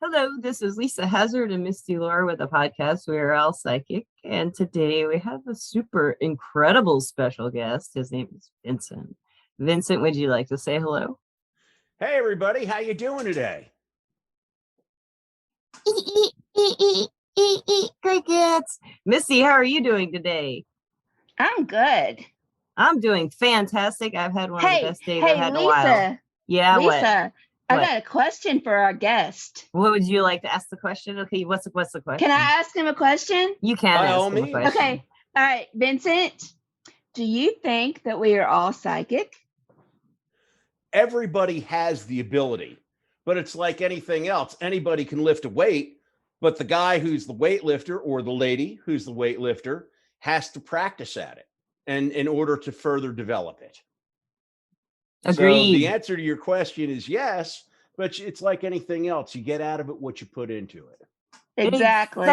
Hello, this is Lisa Hazard and Misty Laura with a podcast. We are all psychic, and today we have a super incredible special guest. His name is Vincent. Vincent, would you like to say hello? Hey everybody, how you doing today? Crickets. Misty, how are you doing today? I'm good. I'm doing fantastic. I've had one of the best days I've had in a Lisa. while. Yeah, Lisa, what? I got a question for our guest. What would you like to ask the question? Okay, what's the question? Can I ask him a question? You can ask him a question. Okay. All right, Vincent, do you think that we are all psychic? Everybody has the ability, but it's like anything else. Anybody can lift a weight, but the guy who's the weightlifter or the lady who's the weightlifter has to practice at it and in order to further develop it. Agreed. So the answer to your question is yes, but it's like anything else. You get out of it what you put into it. Exactly.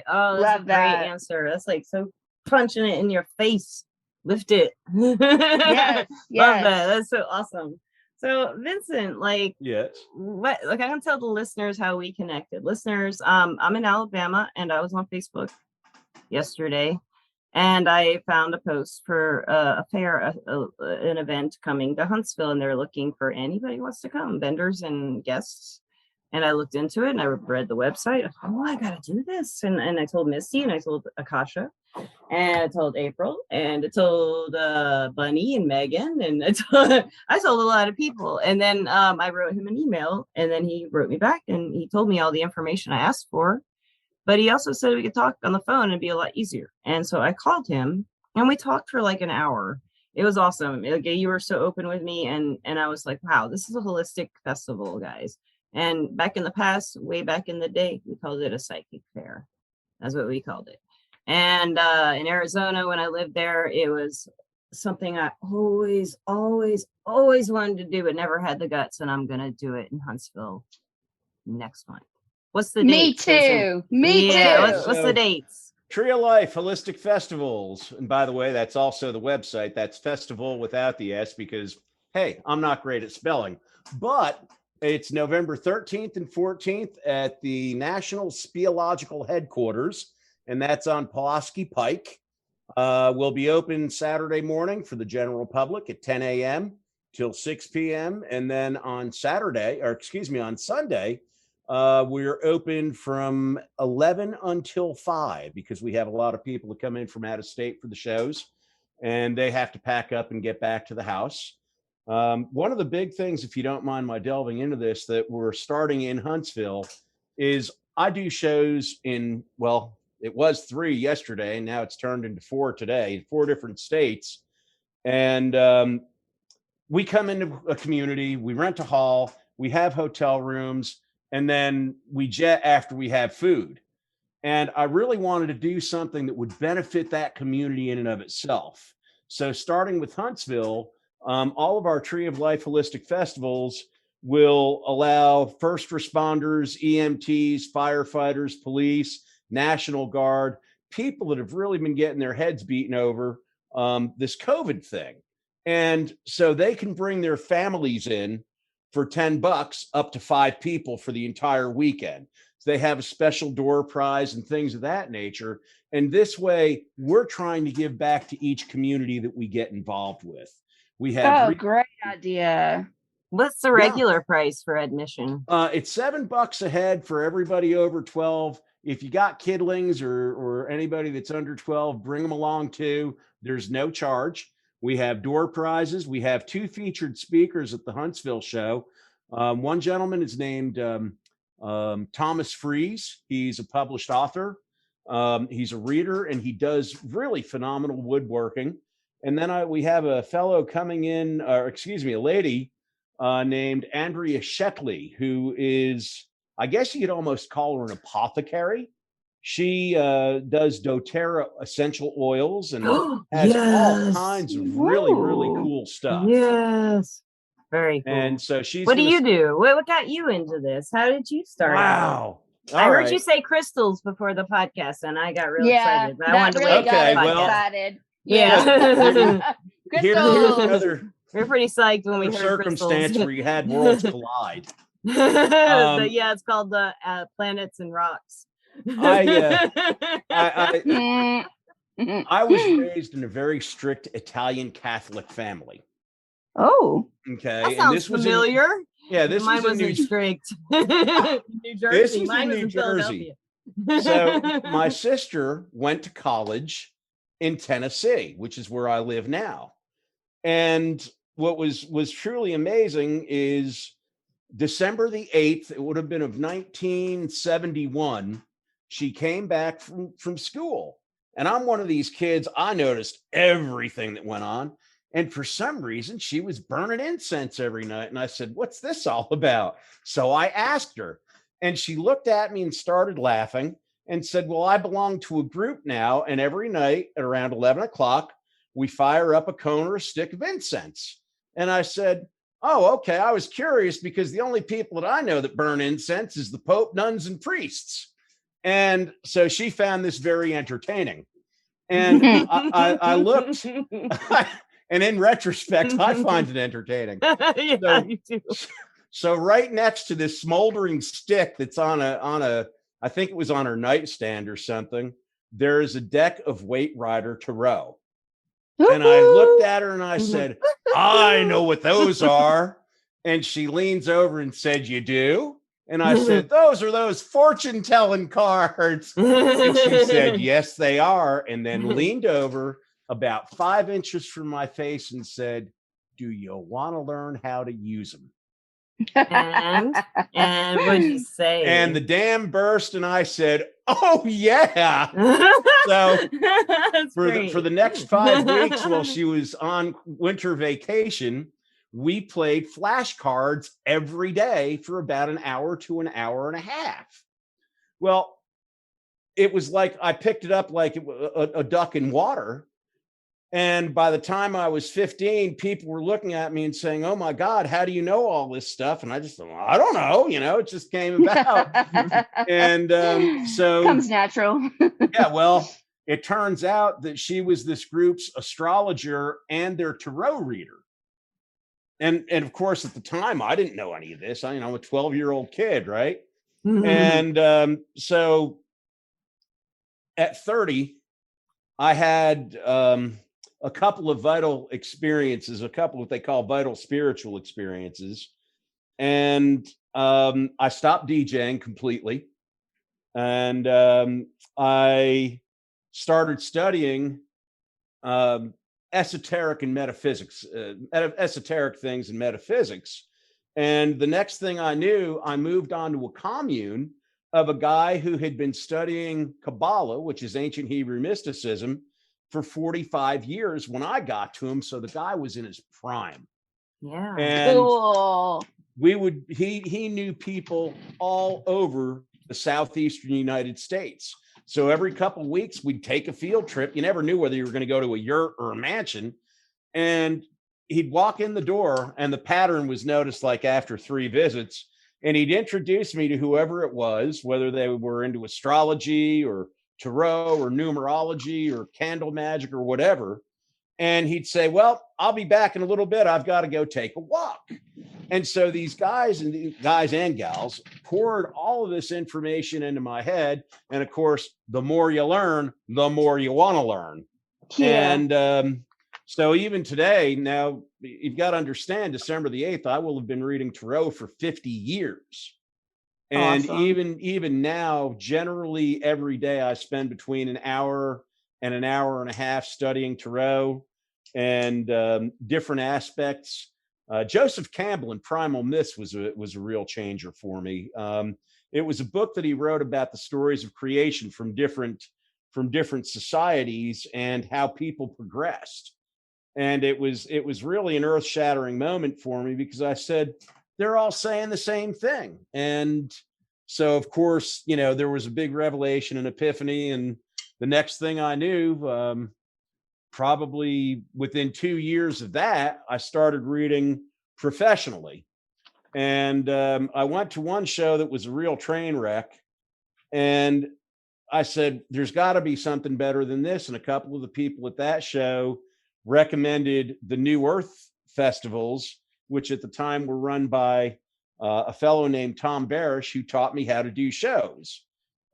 Oh, that's a great answer. That's like so punching it in your face. Lift it. Yes. Love that. That's so awesome. So Vincent, yes, what? Like, I can tell the listeners how we connected. Listeners, I'm in Alabama, and I was on Facebook yesterday, and I found a post for a fair, an event coming to Huntsville, and they're looking for anybody who wants to come, vendors and guests. And I looked into it, and I read the website. I thought, oh, I got to do this. And I told Misty, and I told Akasha, and I told April, and I told Bunny and Megan, and I told a lot of people. And then I wrote him an email, and then he wrote me back, and he told me all the information I asked for. But he also said we could talk on the phone and it'd be a lot easier. And so I called him, and we talked for like an hour. It was awesome. You were so open with me, and I was like, wow, this is a holistic festival, guys. And back in the past, way back in the day, we called it a psychic fair. That's what we called it. And in Arizona, when I lived there, it was something I always wanted to do, but never had the guts. And I'm going to do it in Huntsville next month. What's the date? Me too. What's the dates? Tree of Life Holistic Festivals. And by the way, that's also the website. That's festival without the S because, hey, I'm not great at spelling. But it's November 13th and 14th at the National Speological Headquarters, and that's on Pulaski Pike. We'll be open Saturday morning for the general public at 10 a.m. till 6 p.m. And then on Sunday, we're open from 11 until 5 because we have a lot of people that come in from out of state for the shows, and they have to pack up and get back to the house. One of the big things, if you don't mind my delving into this, that we're starting in Huntsville is I do shows in, well, it was 3 yesterday, and now it's turned into 4 today in 4 different states. And we come into a community, we rent a hall, we have hotel rooms, and then we jet after we have food. And I really wanted to do something that would benefit that community in and of itself. So starting with Huntsville, all of our Tree of Life Holistic Festivals will allow first responders, EMTs, firefighters, police, National Guard, people that have really been getting their heads beaten over this COVID thing. And so they can bring their families in for $10 up to 5 people for the entire weekend. So they have a special door prize and things of that nature. And this way, we're trying to give back to each community that we get involved with. We have great idea. What's the regular price for admission? It's $7 a head for everybody over 12. If you got kidlings or anybody that's under 12, bring them along too. There's no charge. We have door prizes. We have 2 featured speakers at the Huntsville show. One gentleman is named Thomas Fries. He's a published author. He's a reader, and he does really phenomenal woodworking. And then we have a fellow coming in, a lady named Andrea Shetley, who is, I guess you could almost call her an apothecary. She does doTERRA essential oils and has all kinds of really cool stuff. Yes. Very cool. And so she's What do you do? What got you into this? How did you start? Wow. I heard you say crystals before the podcast, and I got real excited. But I wanted to wait. Excited. Yeah. Here's another we're pretty psyched when we heard circumstance crystals. where you had worlds collide. Yeah, it's called the Planets and Rocks. I was raised in a very strict Italian Catholic family. Oh, Okay, that and sounds familiar. this Mine was in wasn't strict. New this Jersey. was Mine in was New in Jersey. Philadelphia. So my sister went to college in Tennessee, which is where I live now. And what was truly amazing is December the 8th, it would have been of 1971, she came back from school. And I'm one of these kids, I noticed everything that went on. And for some reason, she was burning incense every night. And I said, "What's this all about?" So I asked her, and she looked at me and started laughing and said, "Well, I belong to a group now. And every night at around 11 o'clock, we fire up a cone or a stick of incense." And I said, "Oh, okay. I was curious because the only people that I know that burn incense is the Pope, nuns, and priests." And so she found this very entertaining. And I looked, and in retrospect, I find it entertaining. Yeah, So, you do. so right next to this smoldering stick that's on a, I think it was on her nightstand or something, there is a deck of Weight Rider Tarot. And I looked at her and I said, "I know what those are." And she leans over and said, "You do?" And I said, "Those are those fortune telling cards." And she said, "Yes, they are." And then leaned over about 5 inches from my face and said, "Do you want to learn how to use them?" and what'd you say? And the dam burst, and I said, "Oh yeah." So for the next 5 weeks while she was on winter vacation, we played flashcards every day for about an hour to an hour and a half. Well, it was like I picked it up like a duck in water. And by the time I was 15, people were looking at me and saying, "Oh my God, how do you know all this stuff?" And I just thought, "I don't know, it just came about." And so comes natural. yeah, well, it turns out that she was this group's astrologer and their tarot reader. And of course, at the time, I didn't know any of this. I'm a 12-year-old kid, right? And so at 30, I had a couple of vital experiences, a couple of what they call vital spiritual experiences. And I stopped DJing completely. And I started studying esoteric and metaphysics, esoteric things and metaphysics. And the next thing I knew, I moved on to a commune of a guy who had been studying Kabbalah, which is ancient Hebrew mysticism, for 45 years when I got to him. So the guy was in his prime. Yeah. And Cool. he knew people all over the southeastern United States. So every couple of weeks, we'd take a field trip. You never knew whether you were going to go to a yurt or a mansion. And he'd walk in the door, and the pattern was noticed like after 3 visits. And he'd introduce me to whoever it was, whether they were into astrology or tarot or numerology or candle magic or whatever. And he'd say, "Well, I'll be back in a little bit. I've got to go take a walk." And so these guys and gals poured all of this information into my head. And of course, the more you learn, the more you want to learn. Yeah. And so even today, now you've got to understand, December the 8th, I will have been reading tarot for 50 years. And Awesome. even now, generally every day I spend between an hour and an hour and a half studying tarot and different aspects. Joseph Campbell in Primal Myths was a real changer for me. It was a book that he wrote about the stories of creation from different societies and how people progressed. And it was really an earth-shattering moment for me because I said, they're all saying the same thing. And so, of course, there was a big revelation and epiphany. And the next thing I knew, probably within 2 years of that, I started reading professionally. And I went to one show that was a real train wreck. And I said, there's got to be something better than this. And a couple of the people at that show recommended the New Earth festivals, which at the time were run by a fellow named Tom Barish who taught me how to do shows.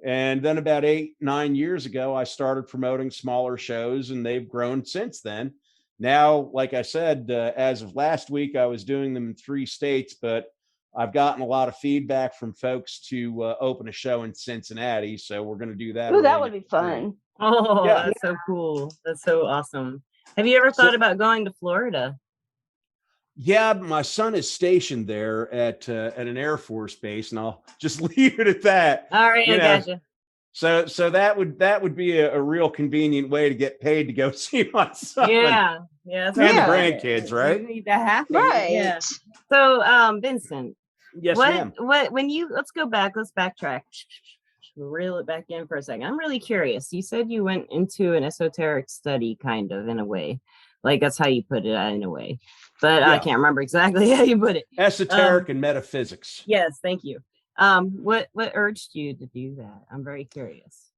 And then about 8-9 years ago, I started promoting smaller shows, and they've grown since then. Now, like I said, as of last week, I was doing them in 3 states, but I've gotten a lot of feedback from folks to open a show in Cincinnati. So we're going to do that. Ooh, that early would be next spring. fun. Oh, Yeah. that's so cool. That's so awesome. Have you ever So- thought about going to Florida? Yeah, my son is stationed there at an Air Force base, and I'll just leave it at that. All right, You I know, gotcha. So that would be a real convenient way to get paid to go see my son. Yeah, that's And the Yeah. grandkids, right? You need to happen. Right. Yeah. So, Vincent, Yes, ma'am. let's go back, let's backtrack. Reel it back in for a second. I'm really curious. You said you went into an esoteric study, kind of, in a way. Like that's how you put it, in a way. But I Yeah. can't remember exactly how you put it. Esoteric and metaphysics. Yes, thank you. What urged you to do that? I'm very curious.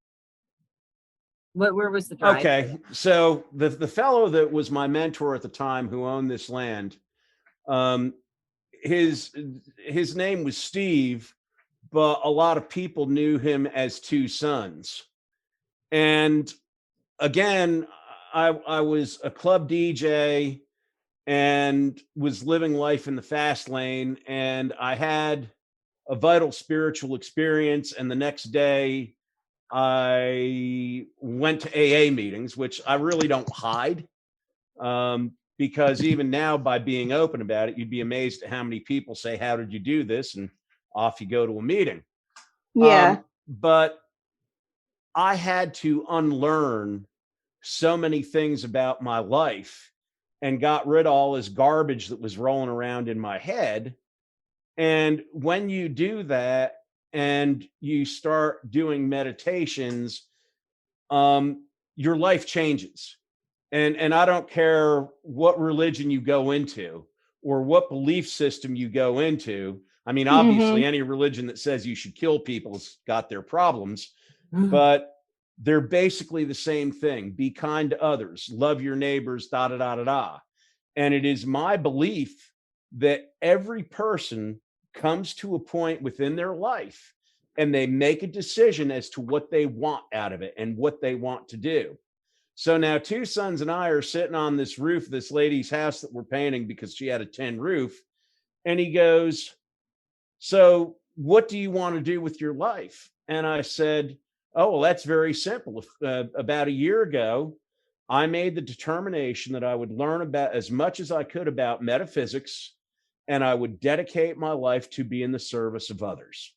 Where was the drive? Okay, so the fellow that was my mentor at the time who owned this land, his name was Steve, but a lot of people knew him as Two Sons. And again, I was a club DJ and was living life in the fast lane, and I had a vital spiritual experience, and the next day I went to AA meetings, which I really don't hide, because even now, by being open about it, you'd be amazed at how many people say, "How did you do this?" And off you go to a meeting. Yeah. But I had to unlearn so many things about my life and got rid of all this garbage that was rolling around in my head. And when you do that and you start doing meditations, your life changes. And I don't care what religion you go into or what belief system you go into. I mean, obviously, any religion that says you should kill people has got their problems, but they're basically the same thing. Be kind to others, love your neighbors, da da da da da. And it is my belief that every person comes to a point within their life and they make a decision as to what they want out of it and what they want to do. So now Two Sons and I are sitting on this roof of this lady's house that we're painting because she had a tin roof. And he goes, "So what do you want to do with your life?" And I said, "Oh, well, that's very simple. About a year ago, I made the determination that I would learn about as much as I could about metaphysics, and I would dedicate my life to be in the service of others."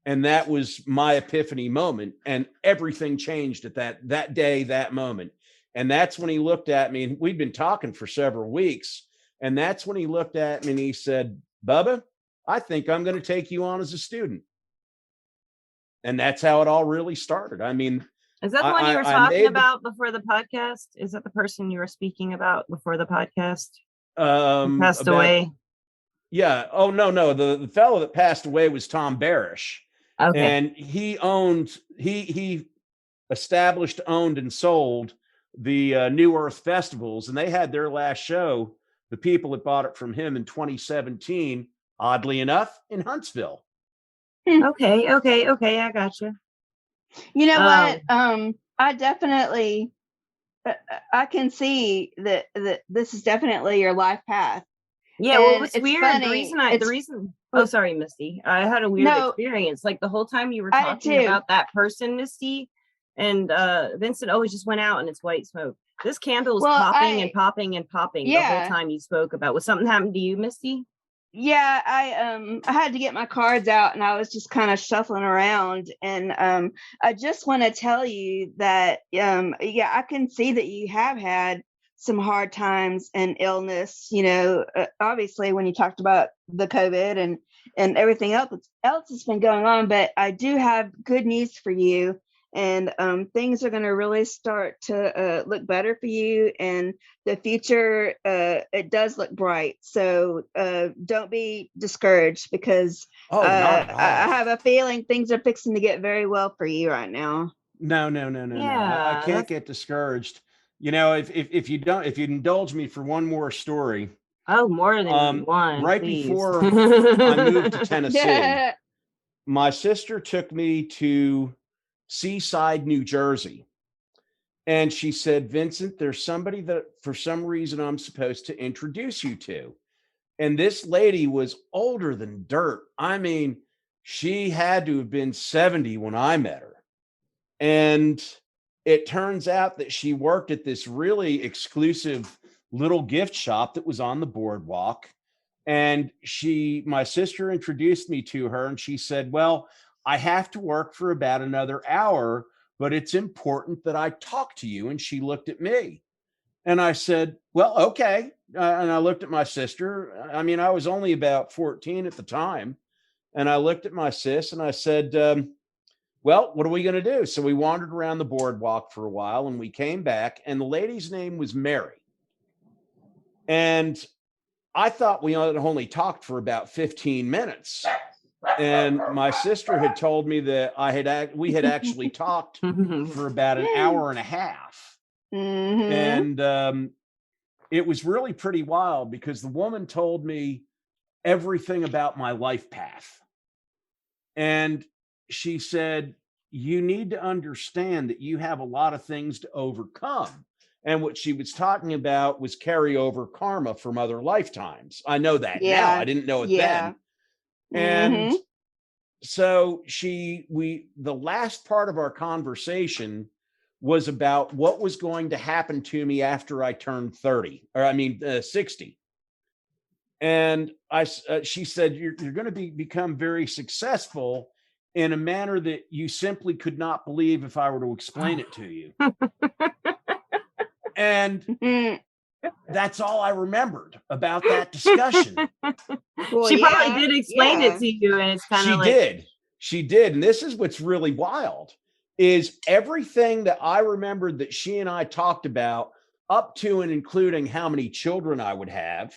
And that was my epiphany moment. And everything changed at that day, that moment. And that's when he looked at me, and we'd been talking for several weeks. And that's when he looked at me and he said, "Bubba, I think I'm going to take you on as a student." And that's how it all really started. I mean, Is that the one you were I talking made about before the podcast? Is that the person you were speaking about before the podcast? the, Passed about- away. Yeah. Oh, no. The fellow that passed away was Tom Barish. Okay. And he established, owned, and sold the New Earth festivals. And they had their last show, the people that bought it from him, in 2017, oddly enough, in Huntsville. Okay. I gotcha. You know what? I definitely, I can see that this is definitely your life path. Yeah, well, And it's it's weird. funny. The reason. Oh, sorry, Misty. I had a weird No. experience. Like the whole time you were I did talking too. about that person, Misty, and Vincent always just went out and it's white smoke. This candle was Well, popping I- and popping and popping the Yeah. whole time you spoke about. Was something happened to you, Misty? Yeah, I had to get my cards out and I was just kind of shuffling around, and I just want to tell you that yeah, I can see that you have had some hard times and illness, obviously when you talked about the COVID and everything else that's been going on, but I do have good news for you. And things are going to really start to look better for you, and the future, it does look bright. So don't be discouraged, because Oh, not at all. I have a feeling things are fixing to get very well for you right now. No. I can't get discouraged. If you indulge me for one more story, Oh, more than one, Right please. before I moved to Tennessee, Yeah. my sister took me to Seaside, New Jersey. And she said, Vincent, there's somebody that for some reason I'm supposed to introduce you to. And this lady was older than dirt. I mean, she had to have been 70 when I met her. And it turns out that she worked at this really exclusive little gift shop that was on the boardwalk. And my sister introduced me to her, and she said, well, I have to work for about another hour, but it's important that I talk to you. And she looked at me and I said, well, okay. And I looked at my sister. I mean, I was only about 14 at the time. And I looked at my sis and I said, well, what are we going to do? So we wandered around the boardwalk for a while and we came back, and the lady's name was Mary. And I thought we had only talked for about 15 minutes. And my sister had told me that we had actually talked for about an hour and a half. Mm-hmm. And it was really pretty wild because the woman told me everything about my life path. And she said, you need to understand that you have a lot of things to overcome. And what she was talking about was carryover karma from other lifetimes. I know that now. Yeah. I didn't know it Yeah. then. And Mhm. so the last part of our conversation was about what was going to happen to me after I turned 60. And she said, you're going to become very successful in a manner that you simply could not believe if I were to explain it to you. And Mhm. that's all I remembered about that discussion. Well, She probably yeah. did explain Yeah. it to you, and it's kind She of like, did. She did. And this is what's really wild is everything that I remembered that she and I talked about up to and including how many children I would have.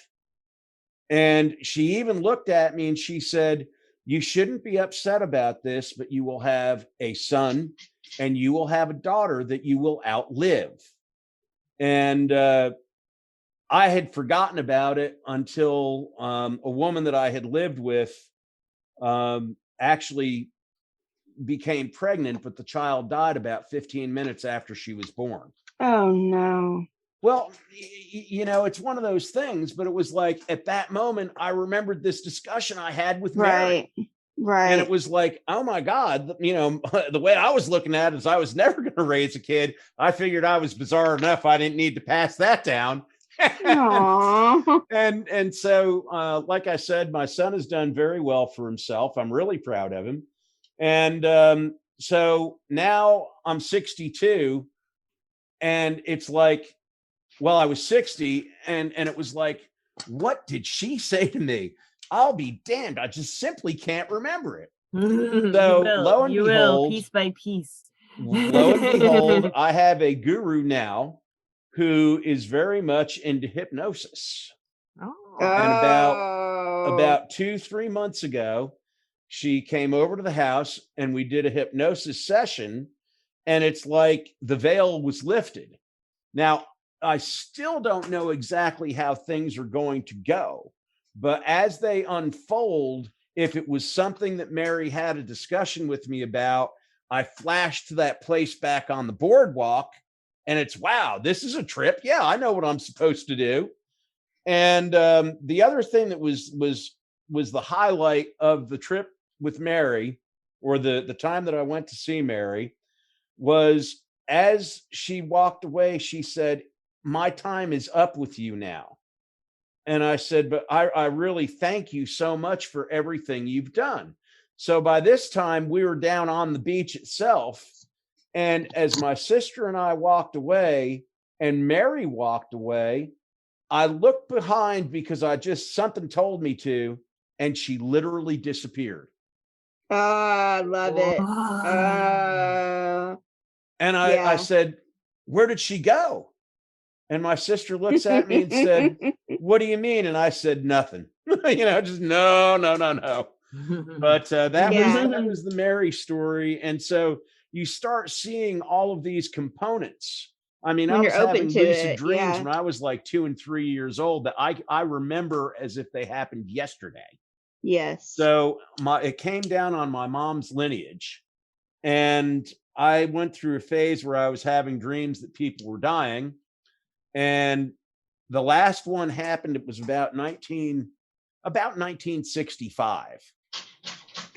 And she even looked at me and she said, you shouldn't be upset about this, but you will have a son and you will have a daughter that you will outlive. And I had forgotten about it until a woman that I had lived with actually became pregnant, but the child died about 15 minutes after she was born. Oh no. Well, it's one of those things, but it was like at that moment, I remembered this discussion I had with Mary. Right. And it was like, oh my God, the way I was looking at it is I was never going to raise a kid. I figured I was bizarre enough. I didn't need to pass that down. Aww. And so, like I said, my son has done very well for himself. I'm really proud of him. And so now I'm 62, and it's like, well, I was 60, and it was like, what did she say to me? I'll be damned. I just simply can't remember it. So lo and behold, piece by piece. lo and behold, I have a guru now who is very much into hypnosis. Oh. And about 2-3 months ago, she came over to the house and we did a hypnosis session, and it's like the veil was lifted. Now, I still don't know exactly how things are going to go, but as they unfold, if it was something that Mary had a discussion with me about, I flashed to that place back on the boardwalk, and it's, wow, this is a trip. Yeah, I know what I'm supposed to do. And the other thing that was the highlight of the trip with Mary, or the time that I went to see Mary, was as she walked away, she said, my time is up with you now. And I said, but I really thank you so much for everything you've done. So by this time, we were down on the beach itself. And as my sister and I walked away and Mary walked away, I looked behind because something told me to, and she literally disappeared. Oh, I love it. And I said, where did she go? And my sister looks at me and said, what do you mean? And I said, nothing. Just no. But that was the Mary story. And so you start seeing all of these components I mean, I When was you're open having to lucid it, dreams yeah. when I was like 2 and 3 years old that I remember as if they happened yesterday. Yes. So it came down on my mom's lineage, and I went through a phase where I was having dreams that people were dying, and the last one happened. It was about 1965.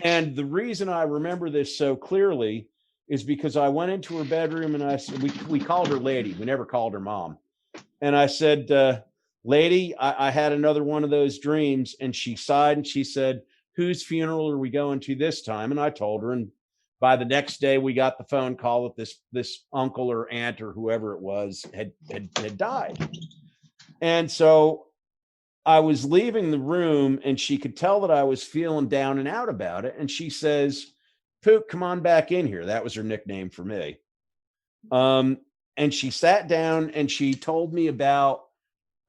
And the reason I remember this so clearly is because I went into her bedroom and I said, we called her lady. We never called her mom. And I said, lady, I had another one of those dreams. And she sighed and she said, whose funeral are we going to this time? And I told her. And by the next day, we got the phone call that this uncle or aunt or whoever it was had died. And so I was leaving the room and she could tell that I was feeling down and out about it. And she says, Pook, come on back in here. That was her nickname for me. And she sat down and she told me about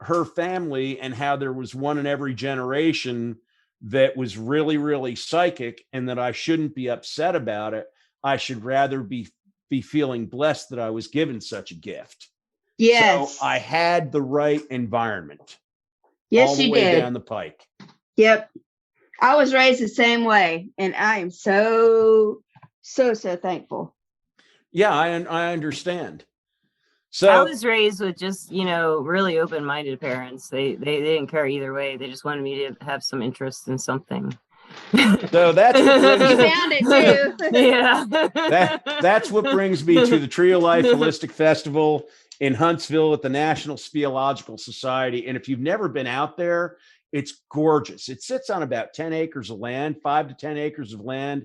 her family and how there was one in every generation that was really, really psychic, and that I shouldn't be upset about it. I should rather be feeling blessed that I was given such a gift. Yes. So I had the right environment. Yes, all the you way did. down the pike. Yep. I was raised the same way, and I am so thankful. Yeah, I understand. So I was raised with just, really open-minded parents. They didn't care either way. They just wanted me to have some interest in something. So that's what brings You found it too. Yeah. That's what brings me to the Tree of Life Holistic Festival in Huntsville at the National Speological Society. And if you've never been out there, it's gorgeous. It sits on about 10 acres of land, 5 to 10 acres of land.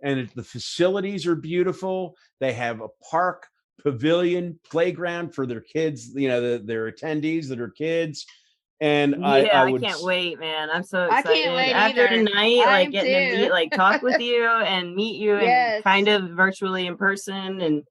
And the facilities are beautiful. They have a park, pavilion, playground for their kids, their attendees that are kids. And yeah, I can't wait, man. I'm so I excited. can't wait After either. tonight, I'm getting too. to talk with you and meet you Yes. and kind of virtually in person. And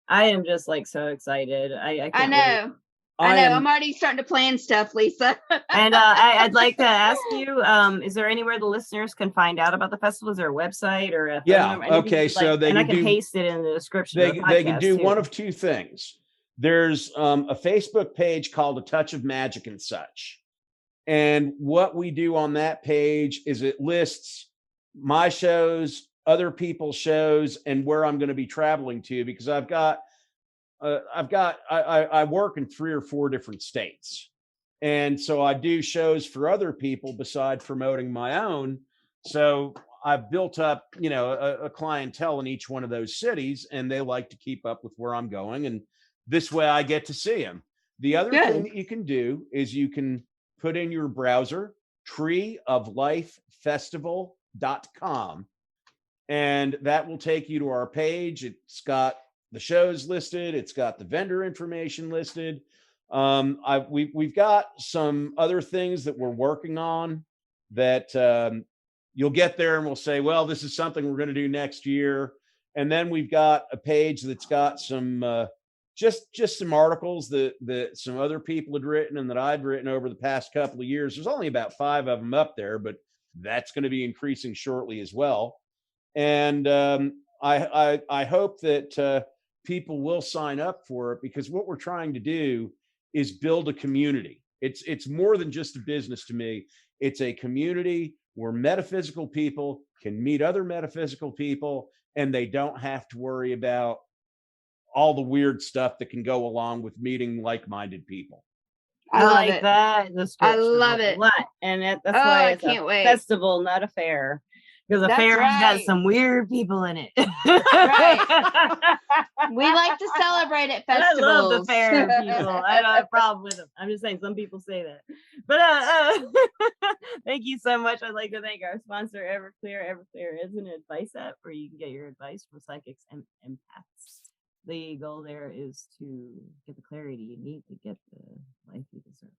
I am just so excited. I can't know. wait. I know. I'm already starting to plan stuff, Lisa. And I'd like to ask you, is there anywhere the listeners can find out about the festival? Is there a website or a phone number? Okay. So and I can paste it in the description. They can do one of two things. There's a Facebook page called A Touch of Magic and Such. And what we do on that page is it lists my shows, other people's shows, and where I'm going to be traveling to, because I work in 3 or 4 different states. And so I do shows for other people besides promoting my own. So I've built up, a clientele in each one of those cities, and they like to keep up with where I'm going. And this way I get to see them. The other thing that you can do is you can put in your browser, treeoflifefestival.com, and that will take you to our page. It's got the shows listed. It's got the vendor information listed. We've got some other things that we're working on that you'll get there and we'll say, well, this is something we're going to do next year. And then we've got a page that's got some just some articles that some other people had written and that I'd written over the past couple of years. There's only about 5 of them up there, but that's going to be increasing shortly as well. And I hope that people will sign up for it, because what we're trying to do is build a community. It's more than just a business to me. It's a community where metaphysical people can meet other metaphysical people, and they don't have to worry about all the weird stuff that can go along with meeting like-minded people. I like that. I love it. A lot. And that's why it's a festival, not a fair. Because a fair has got some weird people in it. Right. We like to celebrate at festivals. I love the fair people. I don't have a problem with them. I'm just saying some people say that. But thank you so much. I'd like to thank our sponsor, Everclear. Everclear is an advice app where you can get your advice from psychics and empaths. The goal there is to get the clarity you need to get the life you deserve.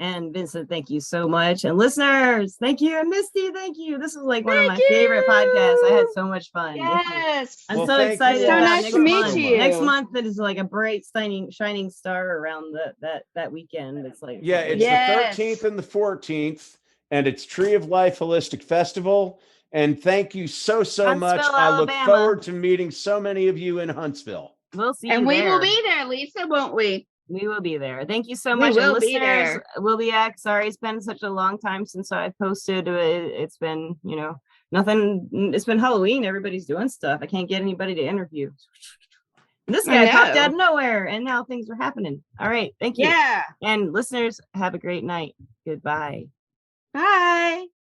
And Vincent, thank you so much. And listeners, thank you. And Misty, thank you. This was one of my favorite podcasts. I had so much fun. Yes. I'm so excited. So nice to meet you. Next month, it is a bright, shining star around that weekend. It's the 13th and the 14th, and it's Tree of Life Holistic Festival. And thank you so much. Huntsville, I look Alabama. forward to meeting so many of you in Huntsville. We'll see And you we there. will be there, Lisa, won't we? We will be there. Thank you so We much. And will be listeners, there. we'll be back. Sorry, it's been such a long time since I posted. It's been, nothing. It's been Halloween. Everybody's doing stuff. I can't get anybody to interview. And this guy popped out of nowhere, and now things are happening. All right. Thank you. Yeah. And listeners, have a great night. Goodbye. Bye.